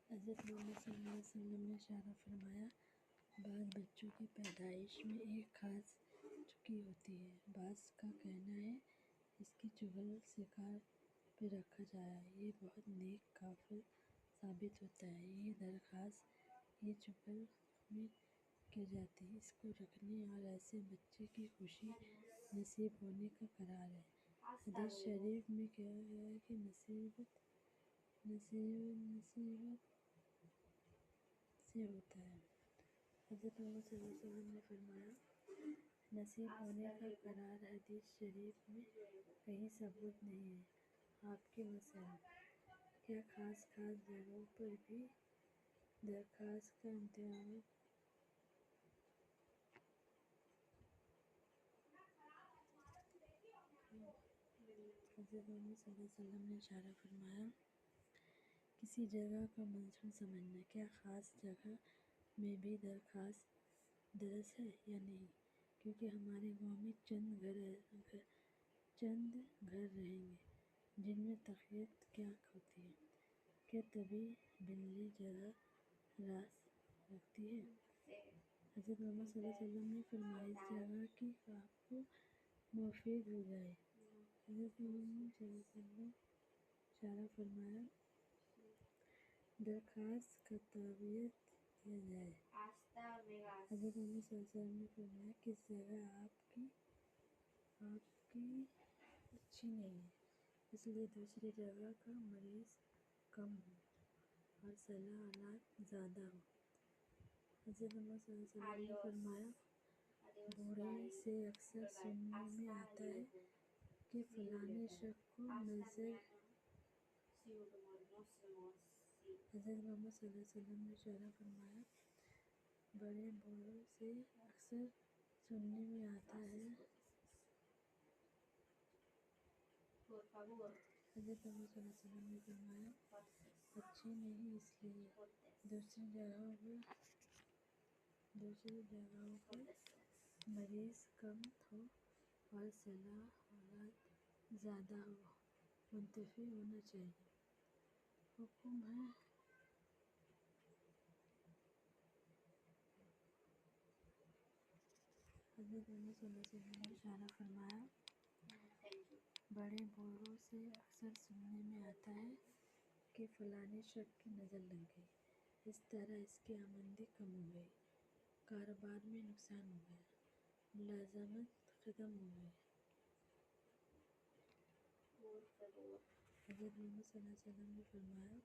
حضرت محمد صلی اللہ علیہ وسلم نے اشارہ فرمایا، بعض بچوں کی پیدائش میں ایک خاص چکی ہوتی ہے، بعض کا کہنا ہے اس کی چغل شکار پہ رکھا جائے، یہ بہت نیک کافل ثابت ہوتا ہے، یہ درخواست یہ چغل میں کی جاتی ہے، اس کو رکھنے اور ایسے بچے کی خوشی نصیب ہونے کا قرار ہے۔ حدیث شریف میں کہا گیا ہے کہ نصیبت سے ہوتا ہے۔ حضرت محمد صلی اللہ علیہ وسلم نے فرمایا، نصیب ہونے کا قرار حدیث شریف میں کہیں ثبوت نہیں ہے۔ آپ کے مسائل: کیا خاص جگہوں پر بھی درخواست کا انتظام؟ حضرت محمد صلی اللہ علیہ وسلم نے اشارہ فرمایا، کسی جگہ کا منظر سمجھنا، کیا خاص جگہ میں بھی درخواست درست ہے یا نہیں، کیونکہ ہمارے گاؤں میں چند گھر رہیں گے جن میں تقریباً کیا ہوتی ہے، کیا طبی بلی جگہ راز رکھتی ہے؟ حضرت محمد صلی اللہ علیہ وسلم نے فرمایا، اس جگہ کی آپ کو موافق ہو جائے۔ حضرت محمد صلی اللہ علیہ وسلم نے اشارہ فرمایا، درخواست کا تعویض دیا جائے۔ حضرت محمد صلی اللہ علیہ وسلم نے فرمایا، کس جگہ آپ کی اچھی نہیں ہے، اس لیے دوسری جگہ کا مریض کم ہو اور صلاح اولاد زیادہ ہو۔ حضرت محمد صلی اللہ علیہ وسلم نے فرمایا، بوڑھے سے اکثر سننے میں آتا ہے کہ فلاں شخص کو نظر۔ حضرت محمد صلی اللہ علیہ وسلم نے اشارہ فرمایا، بڑے بوڑھوں سے اکثر سننے میں آتا ہے۔ حضرت محمد صلی اللہ علیہ وسلم نے فرمایا، اچھی نہیں اس لیے دوسری جگہوں پر مریض کم ہو اور صلاح اولاد زیادہ ہو، منتفع ہونا چاہیے۔ حکم ہے حضرت محمد صلی اللہ علیہ وسلم نے اشارہ فرمایا، بڑے بوڑھوں سے اکثر سننے میں آتا ہے کہ فلاں شخص کی نظر لگ گئی، اس طرح اس کی آمدنی کم ہو گئی، کاروبار میں نقصان ہو گیا، ملازمت ختم ہو گئی۔ حضرت محمد صلی اللہ علیہ وسلم نے فرمایا،